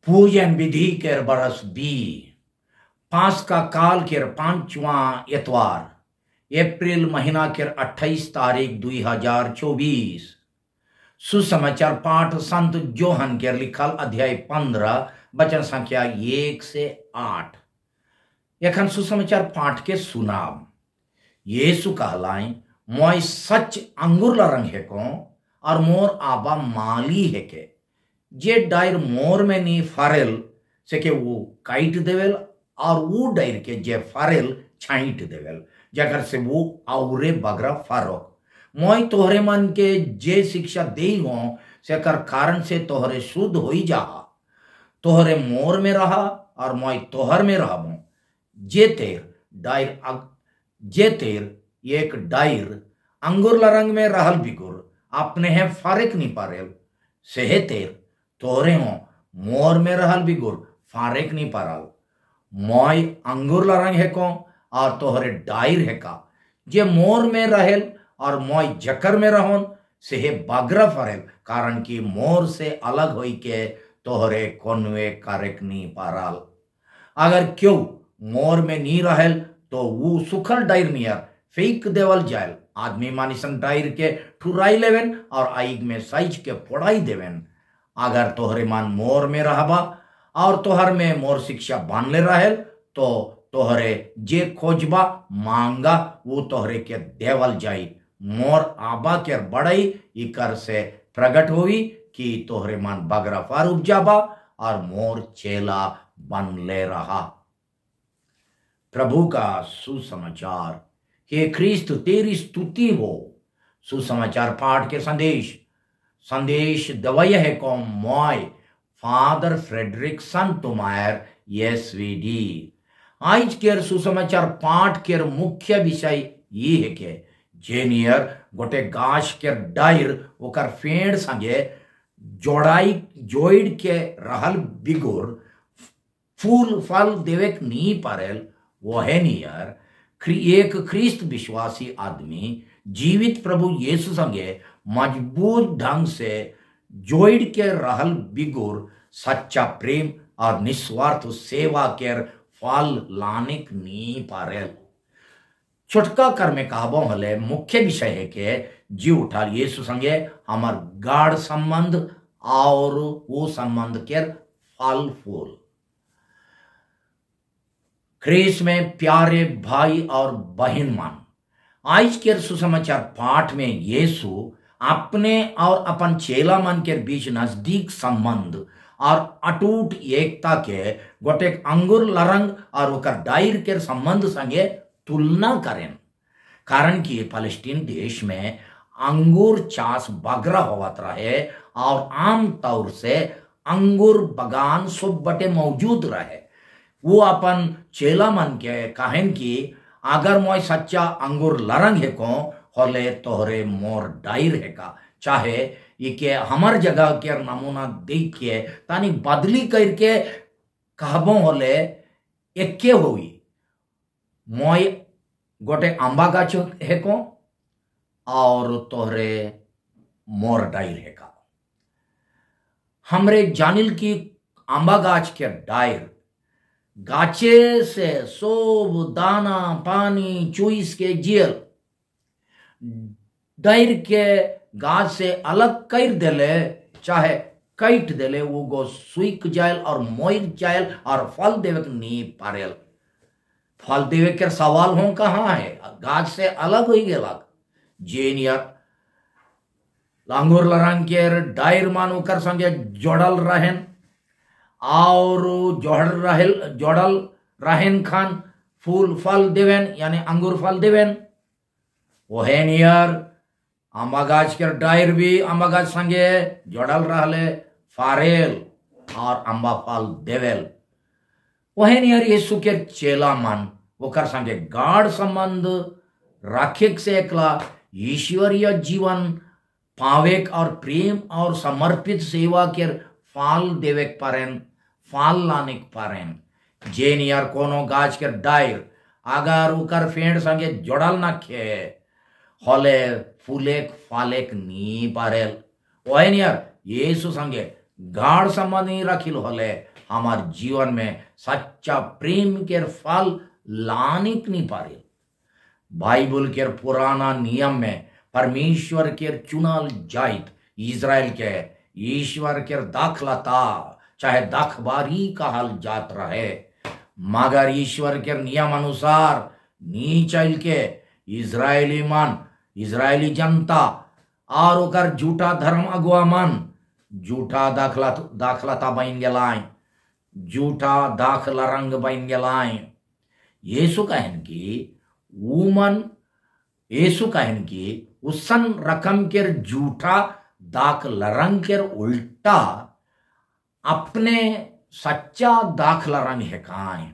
पूजन विधि केर बरस बी पास का काल केर 5वां एतवार अप्रैल महीना केर 28 तारीख 2024 सुसमाचार पाठ संत जोहन केर लिखल अध्याय 15 वचन संख्या 1 से 8। एखन सुसमाचार पाठ के सुनाब। यीशु कहलाई, मोय सच अंगूर रंग है को और मोर आबा माली है के जे डायर मोर में नी फारेल से के वो काट देवेल और वो डायर के जे फारेल छाइट देवेल जगर से वो औरे बगरा फारोक। मोय तोहरे मन के जे शिक्षा दे हो से कर कारण से तोहरे शुद्ध होई जा। तोहरे मोर में रहा और मोय तोहर में रहबो। जे तेर एक डायर अंगूर रंग में रहल बिगुर अपने है फारेक नहीं पारेल से है तेर तोहरे हो मोर में रहल बिगुर फारेक नहीं पारल। मोय अंगूर रंग है को और तोहरे डायर है का जे मोर में रहेल और मोय जकर में रहोन से है बागरा फरेल कारण की मोर से अलग होई के तोहरे कोनवे कारेक नहीं पारल। अगर क्यों मोर में नहीं रहेल तो वो सुखल डायर नियर फेंक देवल जायल। आदमी मानिसन डायर के ठुराई लेवेन और आइग में साइज के फोड़ाई देवेन। अगर तोहरे मन मोर में रहबा और तोहर में मोर शिक्षा बांधले रहेल तो तोहरे जे खोजबा मांगा वो तोहरे के देवल जाई। मोर आबा के बड़ाई इकर से प्रकट हुई कि तोहरे मन बगरा फार उपजाबा और मोर चेला बन ले रहा। प्रभु का सुसमाचार। हे ख्रिस्त तेरी स्तुति हो। सुसमाचार पाठ के संदेश दवाई है को मोय फादर फ्रेडरिक संतोमायर एसवीडी। आज के सुसमाचार पाठ के मुख्य विषय ये है कि जेनियर गोटे गाछ के डायर ओकर फेड़ संगे जोड़ के रहल बिगुर फूल फल देवे नहीं पारेल वह नियर एक ख्रिस्त विश्वासी आदमी जीवित प्रभु यीशु संगे मजबूत ढंग से जोड़ के रहल बिगुर सच्चा प्रेम और निस्वार्थ सेवा के फल लाने नहीं पारेल। छोटका कर में कहबो हले मुख्य विषय है कि जी उठा यीशु संगे हमार गाढ़ संबंध और वो संबंध के फल फूल। ख्रीस में प्यारे भाई और बहन मान, आज के सुसमाचार पाठ में यीशु अपने और अपन चेला मन के बीच नजदीक संबंध और अटूट एकता के गोटे अंगूर लरंग और ओकर डायर के संबंध संगे तुलना करें। कारण कि फलस्तीन देश में अंगूर चाष बगरा होवत रहे और आम तौर से अंगूर बगान सब बटे मौजूद रहे। वो अपन चेला मन के कहन कि अगर मोय सच्चा अंगूर लरंग है को होले तोहरे मोर डायर है का चाहे इके हमर जगह के नमूना देख के तानी बदली करके कहबो होले एके होई। मोय गोटे आंबा गाछ है को और तोहरे मोर डायर है का। हमरे जानिल की आंबा गाछ के डायर गाचे से सोब दाना पानी चुईस के जियल डायर के गाछ से अलग कर देले चाहे काट देले वो गो सुख जायल और मोइक जायल और फल देवे नहीं पारेल। फल देवे के सवाल हो कहाँ है, गाछ से अलग हो गया। जेनियर अंगूर रंग के डायर मान ओकर संगे जोड़ल रहेन और जोड़ल रहेन खान फूल फल देवेन यानी अंगूर फल देवेन। वह नियर आंबा गाछ के डायर भी आंबा गाछ संगे जोड़ल रहले फारेल और आंबा फल देवेल। वह नियर यीशु के चेला मन ओकर संगे गाढ़ संबंध राखे से एकला ईश्वरीय जीवन पावेक और प्रेम और समर्पित सेवा के फल देवे पारेन फल लाने पारेन। जे नियर कोनो गाछ के डायर अगर उकर फेड़ संगे जोड़ल न खे होले फूलेक फालेक नी पारेल। वह नियर यीशु संगे गाढ़ संबंध नहीं रखिल होले हमार जीवन में सच्चा प्रेम के फल लाने नहीं पारे। बाइबल के पुराना नियम में परमेश्वर के चुनाल जाइत इज़राइल के ईश्वर के दाखलता चाहे दाखबारी कहल जात रहे, मगर ईश्वर के नियम अनुसार नी चल के इजरायली मन, इजरायली जनता और ओकर झूठा धर्म अगुआ मन झूठा दाखलता बन गलाय, झूठा दाखला रंग बन गलाय। यीशु कहन की उमन यीशु कहन की उसन रकम के झूठा दाखला रंग के उल्टा अपने सच्चा दाखला रंग है काए।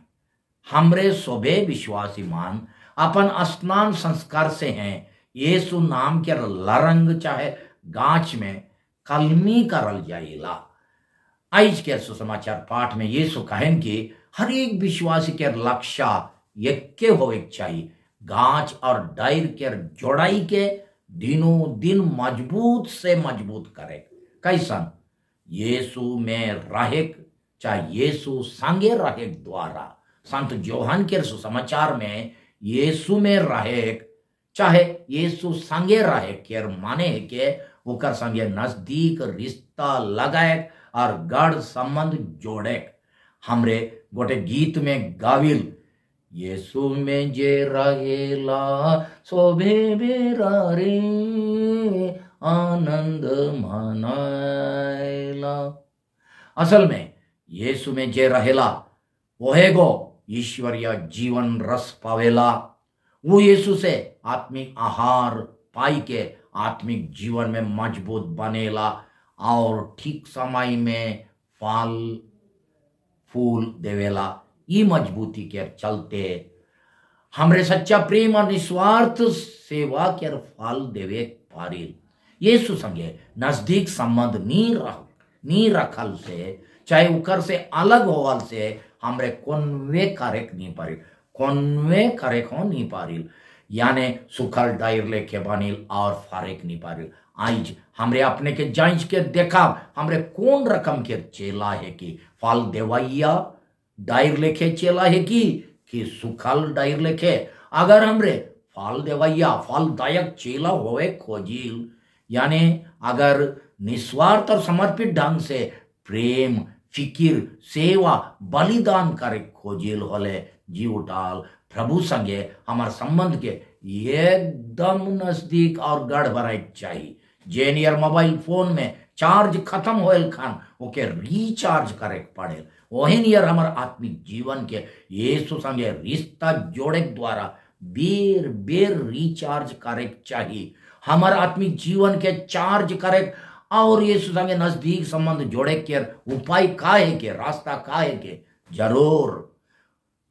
हमरे सोबे विश्वासी मान अपन स्नान संस्कार से हैं यीशु नाम के लरंग चाहे गांच में कलमी करल जाइला। आज के सुसमाचार पाठ में यीशु कहन कि हर एक विश्वासी के लक्ष्य यक्के होवे चाहिए, गांच और डायर के जोड़ाई के दिनों दिन मजबूत से मजबूत करे। कैसन? यीशु में रहेक चाहे यीशु संगे रहेक द्वारा। संत जोहन के सुसमाचार में यीशु में रहेक चाहे यीशु संगे रहेक के माने है के ओकर संगे नजदीक रिश्ता लगाए और गढ़ संबंध जोड़े। हमरे गोटे गीत में गाविल, यीशु में जे रहेला सोभे बेरा रे आनंद मनाएला। असल में यीशु में जे रहेला वहेगो ईश्वरीय जीवन रस पावेला। वो यीशु से आत्मिक आहार पाई के आत्मिक जीवन में मजबूत बनेला और ठीक समय में फल फूल देवेला। ये मजबूती के चलते हमरे सच्चा प्रेम और निस्वार्थ सेवा के फल देवे पारिल। यीशु संगे नजदीक संबंध नी रखल से चाहे उकर से अलग होवल से हमरे कोनवे करेक नहीं पारिल, यानी सुखल डायर लेके बनिल और फारेक नहीं पारिल। आज हमरे अपने के जांच के देखा हमरे कौन रकम के चेला है कि फल देवैया डायर लेके चेला है कि सुखल डायर लेके। अगर हमरे फल देवैया फलदायक चेला होवे खोजिल, यानी अगर निस्वार्थ और समर्पित ढंग से प्रेम फिकिर सेवा बलिदान करे खोजिल होले जी उठाल प्रभु संगे हमार संबंध के एकदम नजदीक और गढ़ बनाए चाहिए। जेनियर मोबाइल फोन में चार्ज खत्म होल खान ओके रिचार्ज करे पड़े, वही नियर हमार आत्मिक जीवन के यीशु संगे रिश्ता जोड़े द्वारा बेर बेर रिचार्ज करे चाहिए। हमार आत्मिक जीवन के चार्ज करे और यीशु संगे नजदीक संबंध जोड़े के उपाय का है के रास्ता का है के जरूर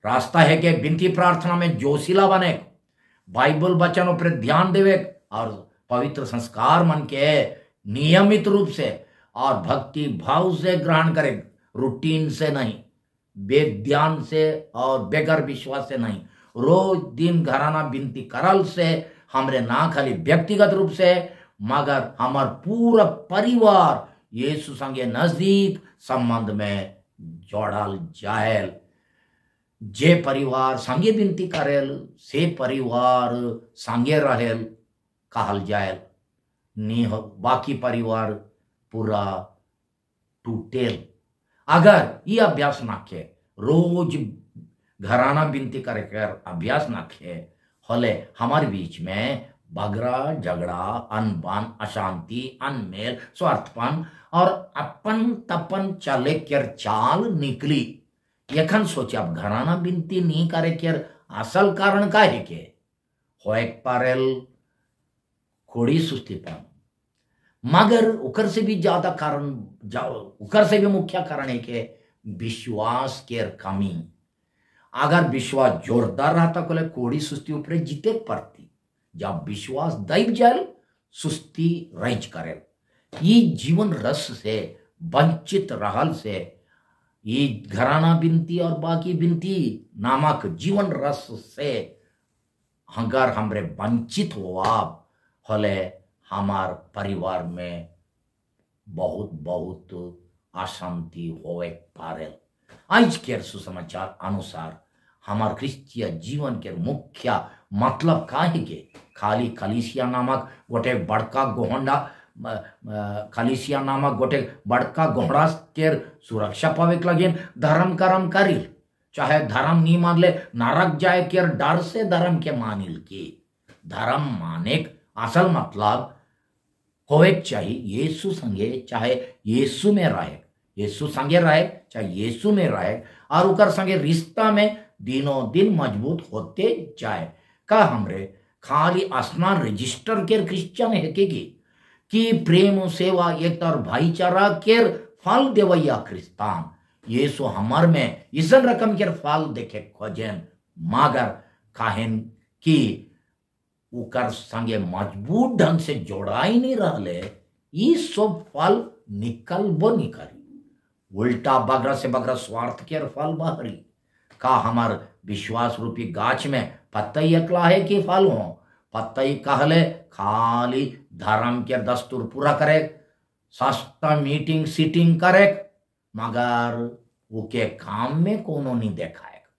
रास्ता है के विनती प्रार्थना में जोशीला बने, बाइबल वचनों पर ध्यान देवे और पवित्र संस्कार मन के नियमित रूप से और भक्ति भाव से ग्रहण करे, रूटीन से नहीं, बेध्यान से और बेगर विश्वास से नहीं। रोज दिन घराना विनती करल से हमरे ना खाली व्यक्तिगत रूप से मगर हमार पूरा परिवार यीशु संगे नजदीक संबंध में जोड़ल जाएल। जे परिवार संगे विनती करेल से परिवार संगे रहेल कहल जाएल, नी हो बाकी परिवार पूरा टूटेल। अगर ये अभ्यास नाखे रोज घराना विनती करे कर अभ्यास नाखे होले हमारे बीच में बगरा झगड़ा अनबन अशांति अनमेल स्वार्थपन और अपन तपन चले कर चाल निकली। यखन सोचे अब घराना विनती नहीं करे कर असल कारण का है के होए पारेल खोड़ी सुस्तीपन, मगर उकर से भी ज्यादा कारण उकर से भी मुख्य कारण है के विश्वास के कमी। अगर विश्वास जोरदार रहता कोले कोड़ी सुस्ती ऊपर जीते पड़ती, जब विश्वास दैव जाल सुस्ती रज करे। ये जीवन रस से वंचित रहल से ये घराना विनती और बाकी विनती नामक जीवन रस से अगर हमरे वंचित हुआ होले हमार परिवार में बहुत बहुत अशांति होवे पारे। आज के सुसमाचार अनुसार हमार ख्रिस्तीय जीवन के मुख्य मतलब का है के खाली कलीसिया नामक गोटे बड़का गोहंडा कलीसिया नामक गोटे बड़का गोहड़ा के सुरक्षा पावे लगे धर्म कर्म करिल, चाहे धर्म नहीं मान ले नरक जाए के डर से धर्म के मानिल की। धर्म माने असल मतलब होवे चाहिए यीशु संगे, चाहे यीशु में रहे, यीशु संगे रहे चाहे यीशु में रहे, और उकर संगे रिश्ता में दिनों दिन मजबूत होते जाए। का हमरे खाली स्नान रजिस्टर के क्रिश्चियन है कि प्रेम सेवा एक और भाईचारा के फल देवैया क्रिस्तान यीशु हमार में इसन रकम के फल देखे खोजेन, मगर काहेन कि उकर संगे मजबूत ढंग से जोड़ाई नहीं रहले, ये सब फल निकलबो नहीं करी, उल्टा बगरा से बगरा स्वार्थ के फल बाहरी। का हमार विश्वास रूपी गाछ में पत्तई अकला है कि फल हो? पत्तई कहले खाली धर्म के दस्तूर पूरा करे, सस्ता मीटिंग सीटिंग करे, मगर उके काम में कोनो नहीं देखाएगा।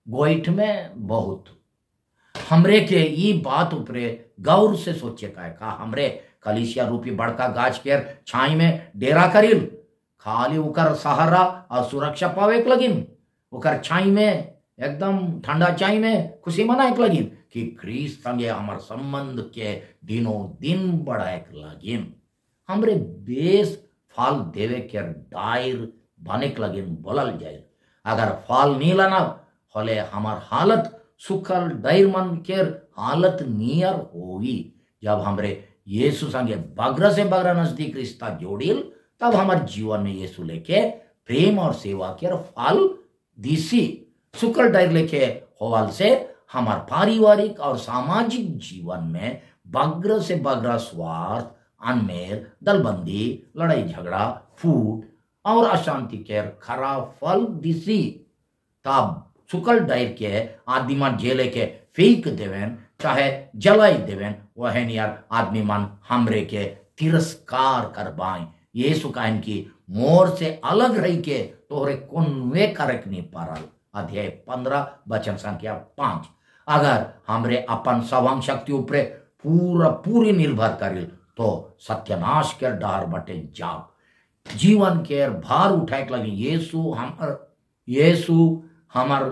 गोइठ में बहुत हमरे के ये बात ऊपरे गौर से सोचे का हमरे कलीसिया रूपी बड़का गाछ के छाई में डेरा करिल, खाली उकर सहारा और सुरक्षा पावे लगिन, उकर छाई में एकदम ठंडा छाई में खुशी मनाए लगिन कि ख्रीस्त संगे हमार संबंध के दिनों दिन बढ़ाए लगिन। हमरे बेस फल देवे के डायर बने लगिन बोलल जाए। अगर फल नहीं लाना होले हमार हालत सुखल डायरमन के हालत नियर होगी। जब हमरे यीशु संगे बगरा से बगरा नजदीक रिश्ता जोड़िल, तब हमारे जीवन में यीशु लेके प्रेम और सेवा के फल दिसी। सुखल डायर लेके होवाल से हमार पारिवारिक और सामाजिक जीवन में बगरा से बगरा स्वार्थ, अनमेल, दलबंदी, लड़ाई झगड़ा, फूट और अशांति के खराब फल दिसी। तब सुकल डायर के आदमी मन जेले के फेंक देवेन, चाहे जलाई देवेन, वह यार आदमी मन हमरे के तिरस्कार करवाएं। यीशु कहन की मोर से अलग रही के तोहरे कोनवे करक नहीं पारल। अध्याय 15 वचन संख्या 5। अगर हमरे अपन सवंग शक्ति ऊपरे पूरी निर्भर करिल तो सत्यानाश के डर बटे जाओ। जीवन के भार उठाए लगे यीशु हमार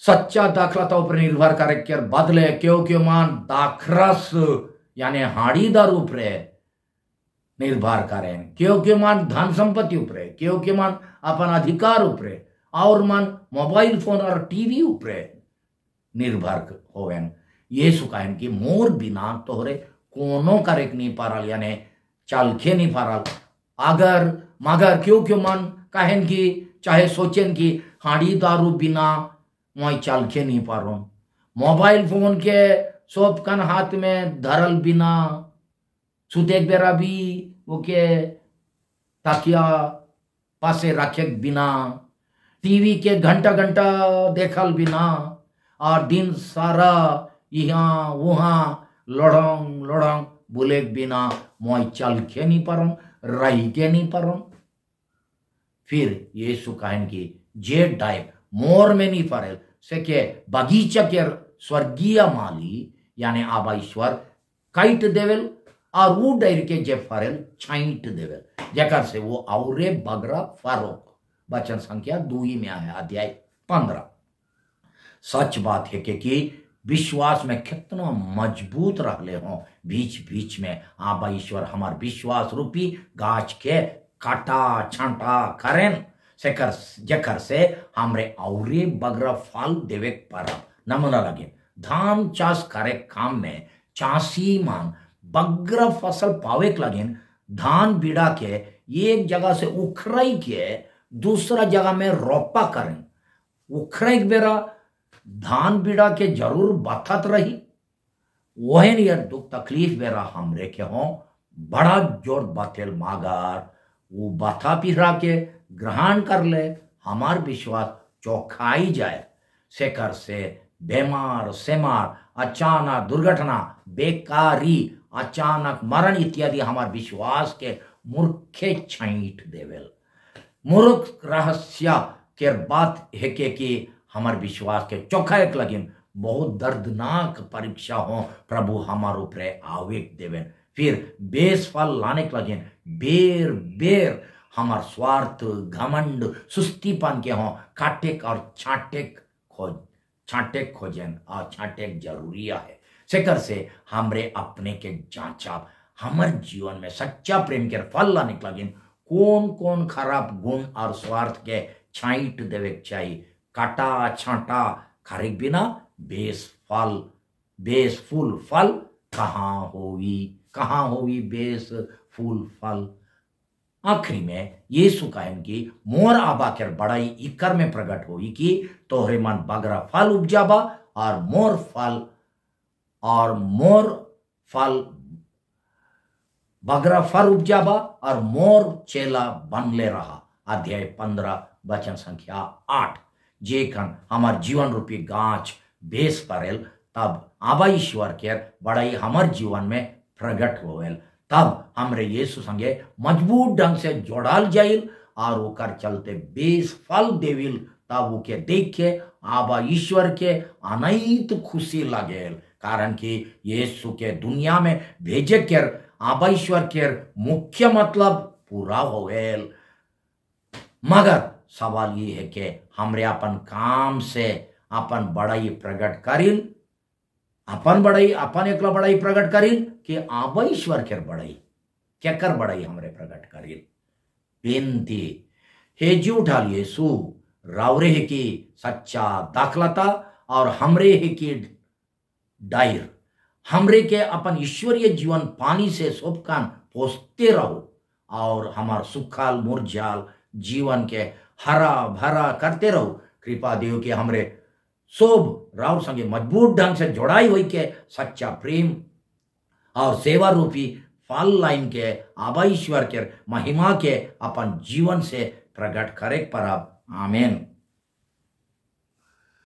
सच्चा दाखलता ऊपर निर्भर करे के बदले क्यों मान दाखरस यानी हाड़ीदार ऊपरे निर्भर करें, क्यों मान धन संपत्ति ऊपरे, क्यों मान अपन अधिकार ऊपरे, और मान मोबाइल फोन और टीवी ऊपरे निर्भर होवेन। यीशु कहन कि मोर बिना तोहरे कोनो करे नहीं पारल, यानी चलखे नहीं पारल। अगर मगर क्यों मन कहन की चाहे सोचेन की हाड़ी दारू बिना मैं चलखे नहीं पारो, मोबाइल फोन के सोप कन हाथ में धरल बिना सुते बेरा भी ओके तकिया पासे रखे बिना, टीवी के घंटा घंटा देखल बिना, और दिन सारा यहाँ वहाँ लड़ंग बोले बिना मैं चल के नहीं पारो, रही के नहीं पारो। फिर यीशु कहन की जे डाइब मोर में नहीं फरेल से के बगीचा के स्वर्गीय माली यानी आबा ईश्वर काट देवेल, और वो डायर के जे फरेल छाइट देवेल, जकर से वो औरे बगरा फरो। वचन संख्या 2 में आया अध्याय 15। सच बात है कि विश्वास में कितना मजबूत रहले हो, बीच बीच में आबा ईश्वर हमार विश्वास रूपी गाछ के काटा छांटा करें जकर से हमरे औरे बगरा फल देवे पर नमूना लगे। धान चाष करे काम में चासी मान बगरा फसल पावे लगे, धान बीड़ा के एक जगह से उखराई के दूसरा जगह में रोपा करें। उखराई बेरा धान बीड़ा के जरूर बथत रही, वह यार दुख तकलीफ बेरा हमरे के हो बड़ा जोर बथेल, मगर वो बथा पिहरा के ग्रहण कर ले, हमार विश्वास चौखाई जाए। शेखर से बेमार सेमार अचानक दुर्घटना बेकारी अचानक मरण इत्यादि हमार विश्वास के मूर्खे छाइट देवेल। मूर्ख रहस्य के बात है कि हमार विश्वास के चोखा एक लगिन बहुत दर्दनाक परीक्षा हो प्रभु हमार ऊपर आवेक देवेन, फिर बेस फल लाने के लगिन बेर बेर हमार स्वार्थ घमंड सुस्तीपन के हो काटेक और छाटेक खोजन और छाटेक जरूरी है। सेकर से हमरे अपने के जांचा हमार जीवन में सच्चा प्रेम के फल लाने के लगिन कौन कौन खराब गुण और स्वार्थ के छाइट देवे चाहिए। काटा छाटा खारिक बिना बेस फूल फल कहाँ होवी बेस फूल फल। आखिरी में यीशु कहन की मोर आबा के बड़ाई इकर में प्रकट होई कि तोहरे मन बगरा फल उपजाबा और मोर फल बगरा फल उपजाबा और मोर चेला बनले रहा। अध्याय 15 वचन संख्या 8। जेखन हमार जीवन रूपी गाछ बेस परेल तब आबा ईश्वर के बड़ाई हमार जीवन में प्रकट होवेल, तब हमरे यीशु संगे मजबूत ढंग से जोड़ाल जाइल और ओकर चलते बेस फल देविल। तब उके देख के आबा ईश्वर के अनंत खुशी लगेल, कारण कि यीशु के दुनिया में भेजे के आबा ईश्वर के मुख्य मतलब पूरा हो गएल। मगर सवाल ये है कि हमरे अपन काम से अपन बड़ाई प्रकट करिल, अपन एकला बड़ाई प्रकट करिल कि आबा ईश्वर के बड़ाई क्या कर बड़ाई हमरे प्रकट करिल। बेनती हे झूठाल यीशु रावरे है कि सच्चा दाखलता और हमरे है कि डायर हमरे के अपन ईश्वरीय जीवन पानी से सोपकान पोसते रहो और हमार सुखाल मुरझाल जीवन के हरा भरा करते रहो। कृपा देव के हमरे सोब राव संगे मजबूत ढंग से जोड़ाई हुई के सच्चा प्रेम और सेवा रूपी फल लाइन के आबा ईश्वर के महिमा के अपन जीवन से प्रकट करे पर। आमीन।